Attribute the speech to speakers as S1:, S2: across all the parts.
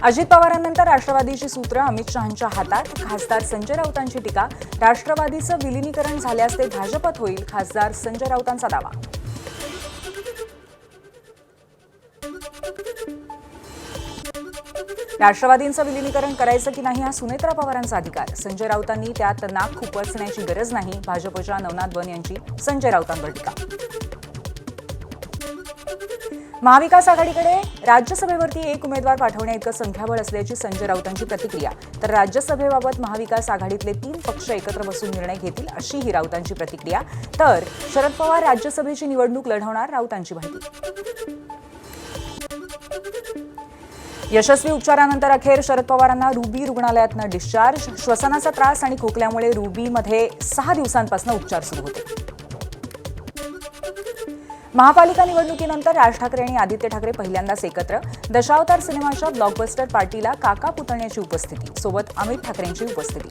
S1: अजित पवारांनंतर राष्ट्रवादीची सूत्र अमित शहांच्या हातात. खासदार संजय राऊतांची टीका. राष्ट्रवादीचं विलीनीकरण झाल्यास ते भाजपत होईल, खासदार संजय राऊतांचा दावा. राष्ट्रवादींचं विलीनीकरण करायचं की नाही हा सुनेत्रा पवारांचा अधिकार. संजय राऊतांनी त्यात नाक खुपसण्याची गरज नाही. भाजपच्या नवनाथ वन यांची संजय राऊतांवर टीका. महाविकास आघाडीकडे राज्यसभेवरती एक उमेदवार पाठवण्याइतकं संख्याबळ असल्याची संजय राऊतांची प्रतिक्रिया. तर राज्यसभेबाबत महाविकास आघाडीतले 3 पक्ष एकत्र बसून निर्णय घेतील अशी ही राऊतांची प्रतिक्रिया. तर शरद पवार राज्यसभेची निवडणूक लढवणार, राऊतांची माहिती. यशस्वी उपचारानंतर अखेर शरद पवारांना रुबी रुग्णालयातनं डिस्चार्ज. श्वसनाचा त्रास आणि खोकल्यामुळे रुबीमध्ये 6 दिवसांपासून उपचार सुरू होते. महापालिका निवडणुकीनंतर राज ठाकरे आणि आदित्य ठाकरे पहिल्यांदाच एकत्र. दशावतार सिनेमाच्या ब्लॉकबस्टर पार्टीला काका पुतण्याची उपस्थिती, सोबत अमित ठाकरेंची उपस्थिती.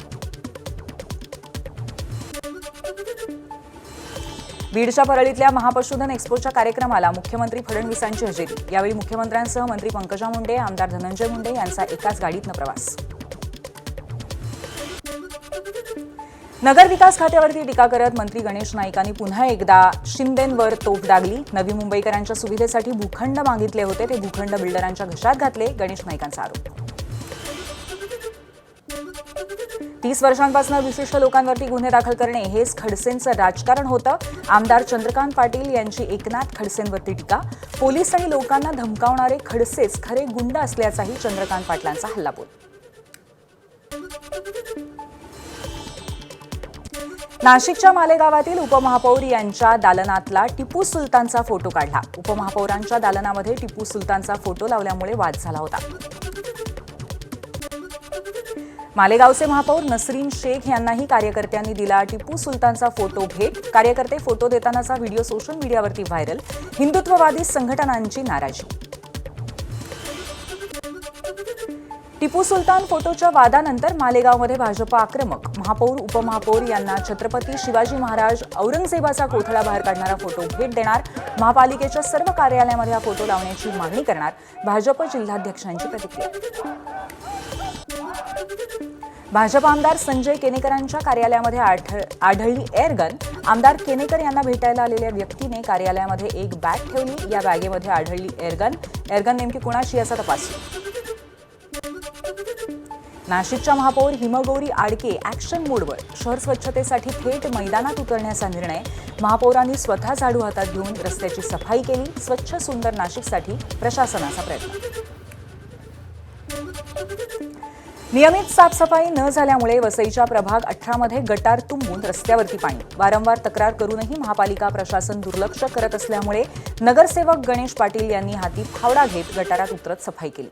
S1: बीडच्या परळीतल्या महापशुधन एक्स्पोच्या कार्यक्रमाला मुख्यमंत्री फडणवीसांची हजेरी. यावेळी मुख्यमंत्र्यांसह मंत्री पंकजा मुंडे, आमदार धनंजय मुंडे यांचा एकाच गाडीतनं प्रवास. नगर विकास खात्यावरती टीका करत मंत्री गणेश नाईकांनी पुन्हा एकदा शिंदेंवर तोफ डागली. नवी मुंबईकरांच्या सुविधेसाठी भूखंड मागितले होते, ते भूखंड बिल्डरांच्या घशात घातले, गणेश नाईकांचा आरोप. 30 वर्षांपासून विशिष्ट लोकांवरती गुन्हे दाखल करणे हेच खडसेंचं राजकारण होतं. आमदार चंद्रकांत पाटील यांची एकनाथ खडसेंवरती टीका. पोलीस आणि लोकांना धमकावणारे खडसेच खरे गुंड असल्याचाही चंद्रकांत पाटलांचा हल्लाबोल. नाशिकच्या मालेगावातील उपमहापौर यांच्या दालनातला टिपू सुलतानचा फोटो काढला. उपमहापौरांच्या दालनामध्ये टिपू सुलतानचा फोटो लावल्यामुळे वाद झाला होता. मालेगावचे महापौर नसरीन शेख यांनाही कार्यकर्त्यांनी दिला टिपू सुलतानचा फोटो भेट. कार्यकर्ते फोटो देतानाचा व्हिडिओ सोशल मीडियावरती व्हायरल. हिंदुत्ववादी संघटनांची नाराजी. टिपू सुलतान फोटोच्या वादानंतर मालेगावमध्ये भाजप आक्रमक. महापौर उपमहापौर यांना छत्रपती शिवाजी महाराज औरंगजेबाचा कोथळा बाहेर काढणारा फोटो भेट देणार. महापालिकेच्या सर्व कार्यालयामध्ये हा फोटो लावण्याची मागणी करणार. भाजप जिल्हाध्यक्षांची प्रतिक्रिया. भाजप आमदार संजय केनेकरांच्या कार्यालयामध्ये आढळली एअरगन. आमदार केनेकर यांना भेटायला आलेल्या व्यक्तीने कार्यालयामध्ये एक बॅग ठेवली. या बॅगेमध्ये आढळली एअरगन. एअरगन नेमकी कुणाची याचा तपास. नाशिकच्या महापौर हिमगौरी आडके ॲक्शन मोडवर. शहर स्वच्छतेसाठी थेट मैदानात उतरण्याचा निर्णय. महापौरांनी स्वतः झाडू हातात घेऊन रस्त्याची सफाई केली. स्वच्छ सुंदर नाशिकसाठी प्रशासनाचा प्रयत्न. नियमित साफसफाई न झाल्यामुळे वसईच्या प्रभाग 18 मध्ये गटार तुंबून रस्त्यावरती पाणी. वारंवार तक्रार करूनही महापालिका प्रशासन दुर्लक्ष करत असल्यामुळे नगरसेवक गणेश पाटील यांनी हाती फावडा घेत गटारात उतरत सफाई केली.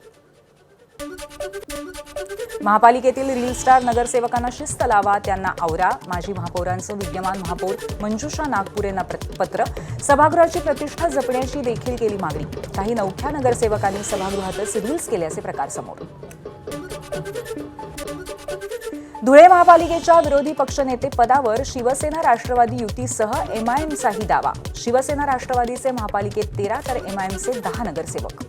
S1: महापालिकेतील रील स्टार नगरसेवकांना शिस्त लावा, त्यांना आवरा. माजी महापौरांचं विद्यमान महापौर मंजुषा नागपुरेंना पत्र. सभागृहाची प्रतिष्ठा जपण्याची देखील केली मागणी. काही नवख्या नगरसेवकांनी सभागृहातच रील्स केल्याचे प्रकार समोर. धुळे महापालिकेच्या विरोधी पक्षनेते पदावर शिवसेना राष्ट्रवादी युतीसह एमआयएमचाही दावा. शिवसेना राष्ट्रवादीचे महापालिकेत 13 तर एमआयएमचे 10 नगरसेवक.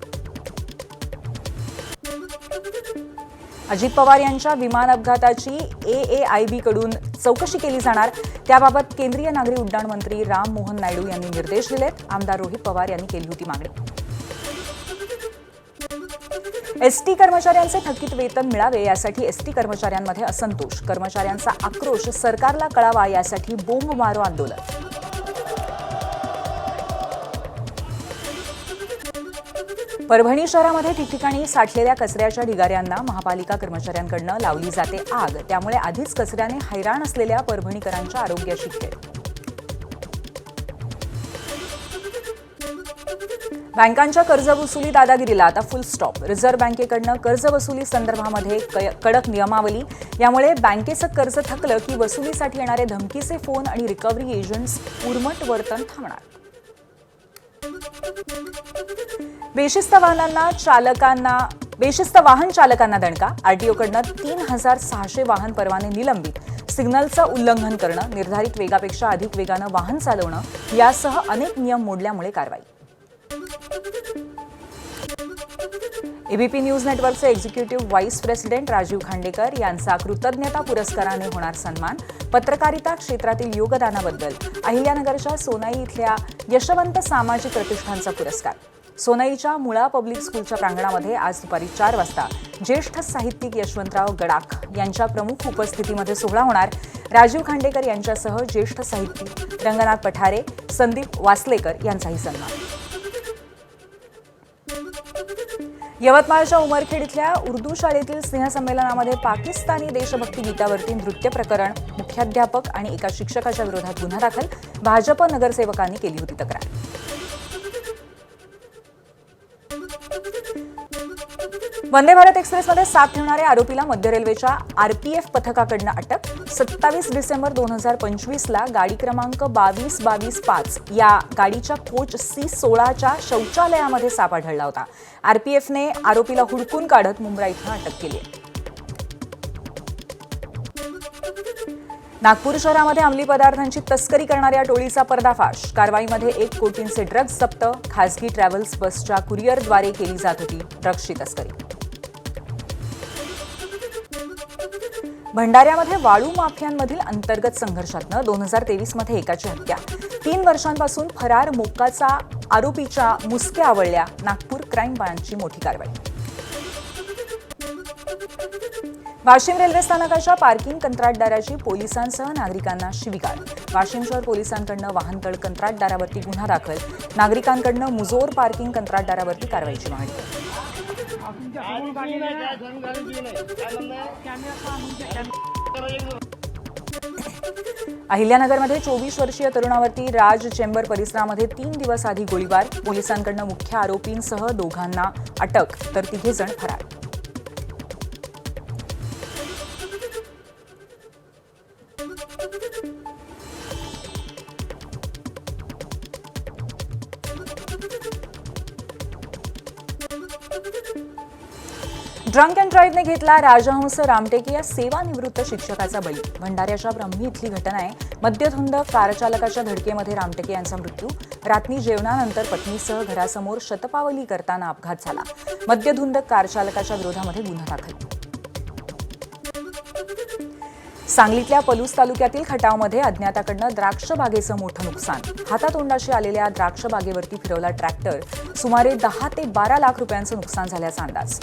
S1: अजित पवार यांच्या विमान अपघाताची AAIB कडून चौकशी केली जाणार. त्याबाबत केंद्रीय नागरी उड्डाण मंत्री राम मोहन नायडू यांनी निर्देश दिलेत. आमदार रोहित पवार यांनी केली होती मागणी. एसटी कर्मचाऱ्यांचे थकीत वेतन मिळावे यासाठी एसटी कर्मचाऱ्यांमध्ये असंतोष. कर्मचाऱ्यांचा आक्रोश सरकारला कळावा यासाठी बोंब मारो आंदोलन. परभणी शहरामध्ये ठिकठिकाणी साठलेल्या कचऱ्याच्या ढिगाऱ्यांना महापालिका कर्मचाऱ्यांकडून लावली जाते आग. त्यामुळे आधीच कचऱ्याने हैराण असलेल्या परभणीकरांच्या आरोग्याशी खेळ. बँकांच्या कर्जवसुली दादागिरीला आता फुल स्टॉप. रिझर्व्ह बँकेकडून कर्जवसुली संदर्भामध्ये कडक नियमावली. यामुळे बँकेचं कर्ज थकलं की वसुलीसाठी येणारे धमकीचे फोन आणि रिकव्हरी एजंट्स उर्मट वर्तन थांबणार. बेशिस्त वाहन चालकांना दणका. आरटीओकडून 3600 वाहन परवाने निलंबित. सिग्नलचं उल्लंघन करणं, निर्धारित वेगापेक्षा अधिक वेगानं वाहन चालवणं यासह अनेक नियम मोडल्यामुळे कारवाई. एबीपी न्यूज नेटवर्कचे executive vice president Rajiv Khandekar यांचा कृतज्ञता पुरस्काराने होणार सन्मान. पत्रकारिता क्षेत्रातील योगदानाबद्दल अहिल्यानगरच्या सोनाई इथल्या यशवंत सामाजिक प्रतिष्ठानचा पुरस्कार. सोनाईच्या मुळा पब्लिक स्कूलच्या प्रांगणामध्ये आज दुपारी 4 वाजता ज्येष्ठ साहित्यिक यशवंतराव गडाख यांच्या प्रमुख उपस्थितीमध्ये सोहळा होणार. राजीव खांडेकर यांच्यासह ज्येष्ठ साहित्यिक रंगनाथ पठारे, संदीप वासलेकर यांचाही सन्मान. यवतमाळच्या उमरखेड इथल्या उर्दू शाळेतील स्नेहसंमेलनामध्ये पाकिस्तानी देशभक्ती गीतावरती नृत्य प्रकरण, मुख्याध्यापक आणि एका शिक्षकाच्या विरोधात गुन्हा दाखल. भाजप नगरसेवकांनी केली होती तक्रार. वंदे भारत एक्सप्रेसमध्ये साथ ठेवणाऱ्या आरोपीला मध्य रेल्वेच्या आरपीएफ पथकाकडनं अटक. 27 डिसेंबर 2025ला गाडी क्रमांक 22-22-5 या गाडीच्या कोच C16च्या शौचालयामध्ये साप आढळला होता. आरपीएफने आरोपीला हुडकून काढत मुंब्रा इथं अटक केली आहे. नागपूर शहरामध्ये अंमली पदार्थांची तस्करी करणाऱ्या टोळीचा पर्दाफाश. कारवाईमध्ये 1 कोटींचे ड्रग्ज जप्त. खासगी ट्रॅव्हल्स बसच्या कुरिअरद्वारे केली जात होती ड्रग्जची तस्करी. भंडाऱ्यामध्ये वाळू माफियांमधील अंतर्गत संघर्षातनं 2023मध्ये एकाची हत्या. 3 वर्षांपासून फरार मोक्काचा आरोपीच्या मुसक्या आवळल्या. नागपूर क्राईम ब्रांचची मोठी कारवाई. वाशिम रेल्वे स्थानकाच्या पार्किंग कंत्राटदाराची पोलिसांसह नागरिकांना शिवीगाळ. वाशिम शहर पोलिसांकडनं वाहनतळ कंत्राटदारावरती गुन्हा दाखल. नागरिकांकडनं मुजोर पार्किंग कंत्राटदारावरती कारवाईची मागणी. अहिल्यानगरमध्ये 24 वर्षीय तरुणावरती राज चेंबर परिसरामध्ये 3 दिवस आधी गोळीबार. पोलिसांकडनं मुख्य आरोपींसह 2घांना अटक तर 3 जण फरार. ड्रंक अँड ड्राईव्हने घेतला राजहंस रामटेके या सेवानिवृत्त शिक्षकाचा बळी. भंडाऱ्याच्या ब्रह्मी इथली घटना आहे. मद्यधुंद कारचालकाच्या धडकेमध्ये रामटेके यांचा मृत्यू. रात्री जेवणानंतर पत्नीसह घरासमोर शतपावली करताना अपघात झाला. मद्यधुंद कारचालकाच्या विरोधामध्ये गुन्हा दाखल. सांगलीतल्या पलूस तालुक्यातील खटावमध्ये अज्ञाताकडनं द्राक्ष बागेचं मोठं नुकसान. हातातोंडाशी आलेल्या द्राक्ष बागेवरती फिरवला ट्रॅक्टर. सुमारे 10 ते 12 लाख रुपयांचं नुकसान झाल्याचा अंदाज.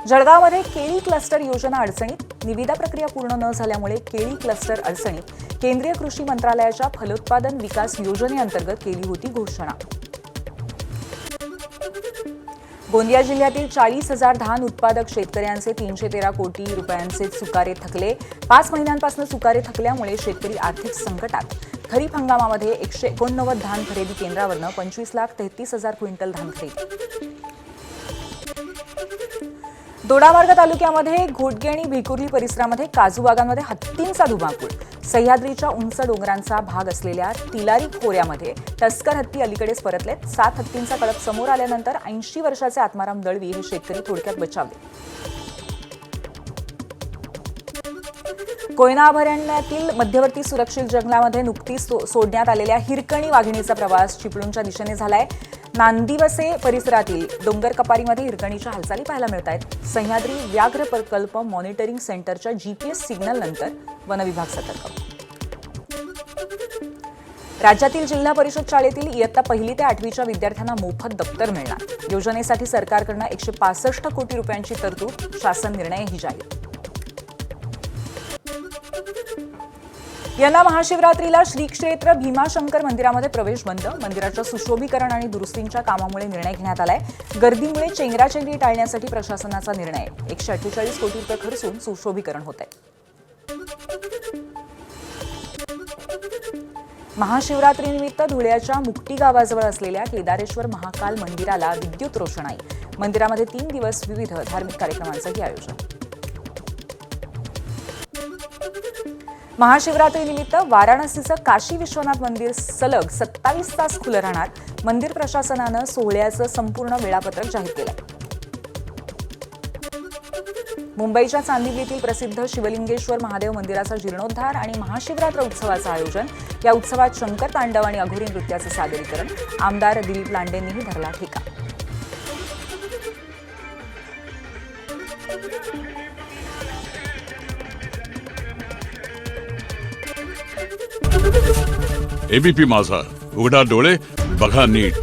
S1: जळगावमध्ये केळी क्लस्टर योजना अडचणीत. निविदा प्रक्रिया पूर्ण न झाल्यामुळे केळी क्लस्टर अडचणीत. केंद्रीय कृषी मंत्रालयाच्या फलोत्पादन विकास योजनेअंतर्गत केली होती घोषणा. गोंदिया जिल्ह्यातील 40,000 धान उत्पादक शेतकऱ्यांचे 313 कोटी रुपयांचे चुकारे थकले. 5 महिन्यांपासून चुकारे थकल्यामुळे शेतकरी आर्थिक संकटात. खरीप हंगामामध्ये 189 धान खरेदी केंद्रावरनं 25,33,000 क्विंटल धान खरेदी. दोडामार्ग तालुक्यामध्ये घोटगे आणि भिकुर्ली परिसरामध्ये काजू बागांमध्ये हत्तींचा धुमाकूळ. सह्याद्रीच्या उंच डोंगरांचा भाग असलेल्या तिलारी खोऱ्यामध्ये तस्कर हत्ती अलीकडेच परतलेत. 7 हत्तींचा कळप समोर आल्यानंतर 80 वर्षाचे आत्माराम दळवी हे शेतकरी थोडक्यात बचावले. कोयना अभयारण्यातील मध्यवर्ती सुरक्षित जंगलामध्ये नुकतीच सोडण्यात आलेल्या हिरकणी वाघिणीचा प्रवास चिपळूणच्या दिशेने झालाय. नांदिवसे परिसरातील डोंगर कपारीमध्ये हिरकणीच्या हालचाली पाहायला मिळत आहेत. सह्याद्री व्याघ्र प्रकल्प मॉनिटरिंग सेंटरच्या जीपीएस सिग्नलनंतर वनविभाग सतर्क. राज्यातील जिल्हा परिषद शाळेतील इयत्ता 1ली ते 8वीच्या विद्यार्थ्यांना मोफत दप्तर मिळणार. योजनेसाठी सरकारकडून 165 कोटी रुपयांची तरतूद. शासन निर्णयही जाहीर. यंदा महाशिवरात्रीला श्री क्षेत्र भीमाशंकर मंदिरामध्ये प्रवेश बंद. मंदिराच्या सुशोभीकरण आणि दुरुस्तींच्या कामामुळे निर्णय घेण्यात आलाय. गर्दीमुळे चेंगराचेंगरी टाळण्यासाठी प्रशासनाचा निर्णय. 148 कोटी रुपये खर्चून सुशोभीकरण होत आहे. महाशिवरात्रीनिमित्त धुळ्याच्या मुक्टी गावाजवळ असलेल्या केदारेश्वर महाकाल मंदिराला विद्युत रोषणाई. मंदिरामध्ये 3 दिवस विविध धार्मिक कार्यक्रमांचंही आयोजन. महाशिवरात्रीनिमित्त वाराणसीचं काशी विश्वनाथ मंदिर सलग 27 तास खुलं राहणार. मंदिर प्रशासनानं सोहळ्याचं संपूर्ण वेळापत्रक जाहीर केलं. मुंबईच्या चांदिवलीतील प्रसिद्ध शिवलिंगेश्वर महादेव मंदिराचा जीर्णोद्धार आणि महाशिवरात्र उत्सवाचं आयोजन. या उत्सवात शंकर तांडव आणि अघोरी नृत्याचं सादरीकरण. आमदार दिलीप लांडेंनीही धरला ठेका.
S2: एबीपी माझा, उघडा डोळे बघा नीट.